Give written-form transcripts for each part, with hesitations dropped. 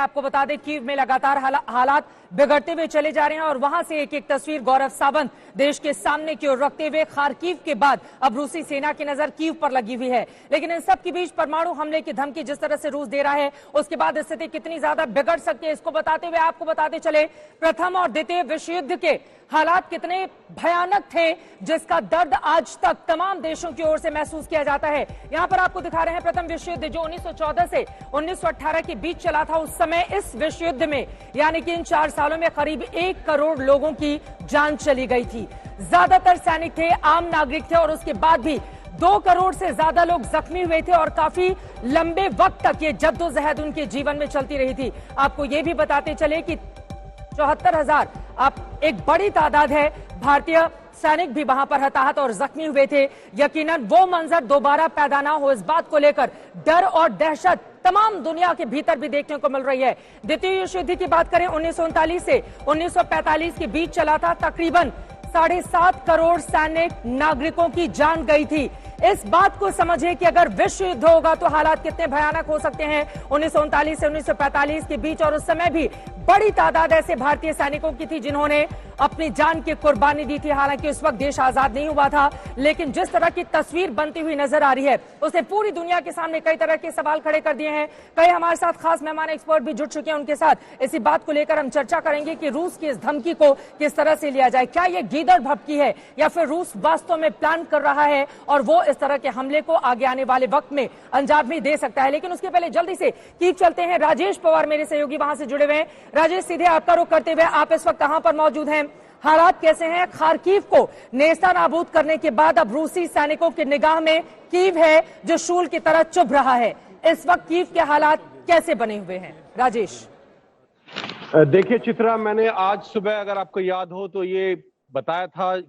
आपको बता दें कीव में लगातार हालात बिगड़ते हुए चले जा रहे हैं और वहां से एक एक तस्वीर गौरव सावंत देश के सामने की ओर रखते हुए खार्किव के बाद अब रूसी सेना की नजर कीव पर लगी हुई है। लेकिन इन सब के बीच परमाणु हमले की धमकी जिस तरह से रूस दे रहा है उसके बाद स्थिति कितनी ज्यादा बिगड़ सकती है इसको बताते हुए आपको बताते चले प्रथम और द्वितीय विश्व युद्ध के हालात कितने भयानक थे जिसका दर्द आज तक तमाम देशों की ओर से महसूस किया जाता है। यहां पर आपको दिखा रहे हैं प्रथम विश्व युद्ध जो 1914 से 1918 के बीच चला था। उस समय इस विश्व युद्ध में यानी कि इन 4 सालों में करीब 1 करोड़ लोगों की जान चली गई थी। ज्यादातर सैनिक थे, आम नागरिक थे और उसके बाद भी 2 करोड़ से ज्यादा लोग जख्मी हुए थे और काफी लंबे वक्त तक ये जद्दोजहद उनके जीवन में चलती रही थी। आपको ये भी बताते चले कि 74,000 आप एक बड़ी तादाद है भारतीय सैनिक भी वहां पर हताहत और जख्मी हुए थे। यकीनन वो मंजर दोबारा पैदा ना हो इस बात को लेकर डर और दहशत तमाम दुनिया के भीतर भी देखने को मिल रही है। द्वितीय विश्व युद्ध की बात करें 1939 से 1945 के बीच चला था। तकरीबन 7.5 करोड़ सैनिक नागरिकों की जान गई थी। इस बात को समझिए कि अगर विश्व युद्ध होगा तो हालात कितने भयानक हो सकते हैं 1939 से 1945 के बीच। और उस समय भी बड़ी तादाद ऐसे भारतीय सैनिकों की थी जिन्होंने अपनी जान की कुर्बानी दी थी। हालांकि उस वक्त देश आजाद नहीं हुआ था, लेकिन जिस तरह की तस्वीर बनती हुई नजर आ रही है उसने पूरी दुनिया के सामने कई तरह के सवाल खड़े कर दिए हैं। कई हमारे साथ खास मेहमान एक्सपर्ट भी जुड़ चुके हैं, उनके साथ इसी बात को लेकर हम चर्चा करेंगे कि रूस की इस धमकी को किस तरह से लिया जाए। क्या ये गीदड़ भभकी है या फिर रूस वास्तव में प्लान कर रहा है और वो इस तरह के हमले को आगे आने वाले वक्त में अंजाम भी दे सकता है। लेकिन उसके पहले जल्दी से कीव चलते हैं। राजेश पवार मेरे सहयोगी वहां से जुड़े हुए हैं। राजेश, सीधे आपका रुख करते हुए आप इस वक्त कहां पर मौजूद हैं, हालात कैसे हैं? खार्किव को नेस्तनाबूद करने के बाद अब रूसी सैनिकों की निगाह में कीव है जो शूल की तरह चुभ रहा है। इस वक्त कीव के हालात कैसे बने हुए हैं? राजेश देखिए चित्रा, मैंने आज सुबह अगर आपको याद हो तो ये बताया था,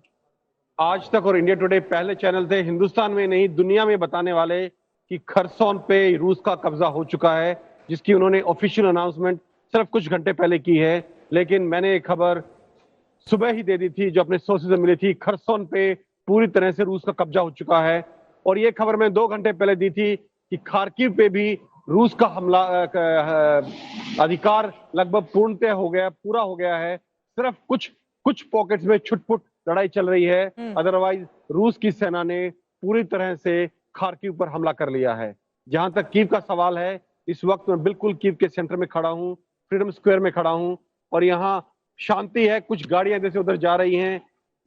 आज तक और इंडिया टुडे पहले चैनल थे हिंदुस्तान में नहीं दुनिया में बताने वाले कि खरसोन पे रूस का कब्जा हो चुका है, जिसकी उन्होंने ऑफिशियल अनाउंसमेंट सिर्फ कुछ घंटे पहले की है। लेकिन मैंने एक खबर सुबह ही दे दी थी जो अपने सोर्सेज से मिली थी, खरसोन पे पूरी तरह से रूस का कब्जा हो चुका है। और ये खबर मैं 2 घंटे पहले दी थी कि खार्किव पे भी रूस का हमला अधिकार लगभग पूर्णतः हो गया, पूरा हो गया है। सिर्फ कुछ पॉकेट्स में छुटपुट लड़ाई चल रही है, अदरवाइज रूस की सेना ने पूरी तरह से खार्किव पर हमला कर लिया है। जहां तक कीव का सवाल है, इस वक्त मैं बिल्कुल कीव के सेंटर में खड़ा हूं, फ्रीडम स्क्वायर में खड़ा हूं और यहाँ शांति है। कुछ गाड़ियां जैसे उधर जा रही हैं,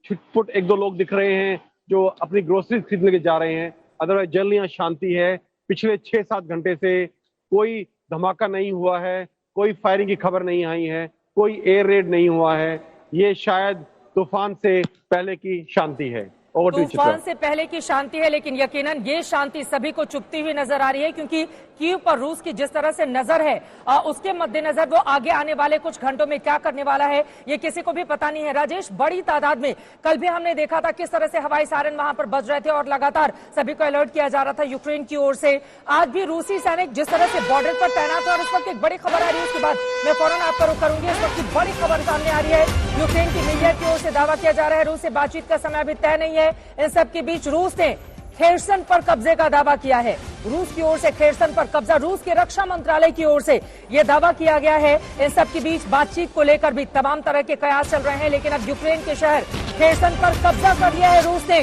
छुटपुट 1-2 लोग दिख रहे हैं जो अपनी ग्रोसरी खरीदने के जा रहे हैं, अदरवाइज जल्द यहाँ शांति है। पिछले 6-7 घंटे से कोई धमाका नहीं हुआ है, कोई फायरिंग की खबर नहीं आई है, कोई एयर रेड नहीं हुआ है। ये शायद तूफान से पहले की शांति है। तूफान से पहले की शांति है, लेकिन यकीनन ये शांति सभी को चुभती हुई नजर आ रही है क्योंकि कीव पर रूस की जिस तरह से नजर है उसके मद्देनजर वो आगे आने वाले कुछ घंटों में क्या करने वाला है ये किसी को भी पता नहीं है। राजेश, बड़ी तादाद में कल भी हमने देखा था किस तरह से हवाई सायरन वहां पर बज रहे थे और लगातार सभी को अलर्ट किया जा रहा था यूक्रेन की ओर से। आज भी रूसी सैनिक जिस तरह से बॉर्डर पर तैनात है और इस वक्त एक बड़ी खबर आ रही है, उसके बाद मैं फौरन आपका रुख करूंगी। इस वक्त की बड़ी खबर सामने आ रही है, यूक्रेन की मीडिया की ओर से दावा किया जा रहा है रूस से बातचीत का समय अभी तय नहीं है। इन सब के बीच रूस ने खेरसन पर कब्जे का दावा किया है। रूस की ओर से खेरसन पर कब्जा, रूस के रक्षा मंत्रालय की ओर से यह दावा किया गया है। इन सब के बीच बातचीत को लेकर भी तमाम तरह के कयास चल रहे हैं, लेकिन अब यूक्रेन के शहर खेरसन पर कब्जा कर लिया है रूस ने।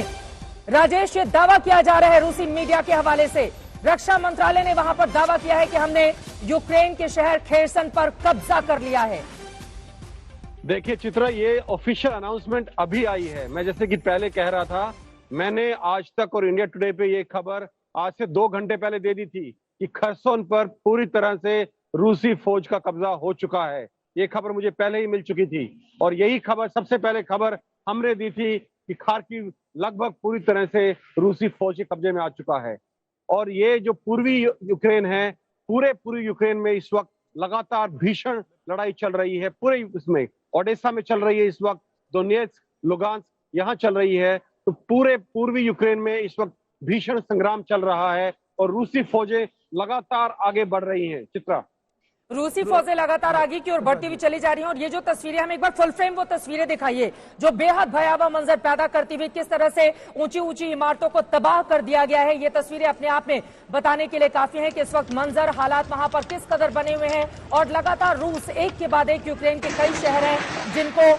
राजेश, ये दावा किया जा रहा है रूसी मीडिया के हवाले से, रक्षा मंत्रालय ने वहां पर दावा किया है कि हमने यूक्रेन के शहर खेरसन पर कब्जा कर लिया है। देखिए चित्रा, ये ऑफिशियल अनाउंसमेंट अभी आई है। मैं जैसे कि पहले कह रहा था, मैंने आज तक और इंडिया टुडे पे ये खबर आज से 2 घंटे पहले दे दी थी कि खरसोन पर पूरी तरह से रूसी फौज का कब्जा हो चुका है। ये खबर मुझे पहले ही मिल चुकी थी और यही खबर, सबसे पहले खबर हमने दी थी कि खार्किव लगभग पूरी तरह से रूसी फौज के कब्जे में आ चुका है। और ये जो पूर्वी यूक्रेन है, पूरी यूक्रेन में इस वक्त लगातार भीषण लड़ाई चल रही है। पूरे इसमें ओडेसा में चल रही है इस वक्त, दोनेत्स्क, लुगांस्क यहाँ चल रही है। तो पूरे पूर्वी यूक्रेन में इस वक्त भीषण संग्राम चल रहा है और रूसी फौजें लगातार आगे बढ़ रही हैं। चित्रा, रूसी फौजें लगातार आगे की ओर बढ़ती हुई चली जा रही हैं और ये जो तस्वीरें, हम एक बार फुल फ्रेम वो तस्वीरें दिखाइए जो बेहद भयावह मंजर पैदा करती हुई किस तरह से ऊंची ऊंची इमारतों को तबाह कर दिया गया है। ये तस्वीरें अपने आप में बताने के लिए काफी हैं कि इस वक्त मंजर, हालात वहां पर किस कदर बने हुए हैं और लगातार रूस एक के बाद एक यूक्रेन के कई शहर हैं जिनको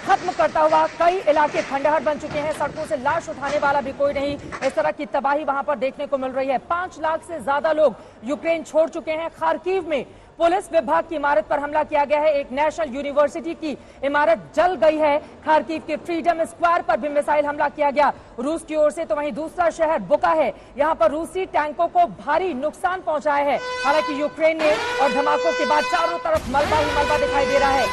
खत्म करता हुआ, कई इलाके खंडहर बन चुके हैं, सड़कों से लाश उठाने वाला भी कोई नहीं। इस तरह की तबाही वहां पर देखने को मिल रही है। 5 लाख से ज्यादा लोग यूक्रेन छोड़ चुके हैं। खार्किव में पुलिस विभाग की इमारत पर हमला किया गया है। एक नेशनल यूनिवर्सिटी की इमारत जल गई है। खार्किव के फ्रीडम स्क्वायर पर भी मिसाइल हमला किया गया रूस की ओर से। तो वहीं दूसरा शहर बुका है, यहां पर रूसी टैंकों को भारी नुकसान पहुंचाया है। हालांकि यूक्रेन ने और धमाकों के बाद चारों तरफ मलबा ही मलबा दिखाई दे रहा है।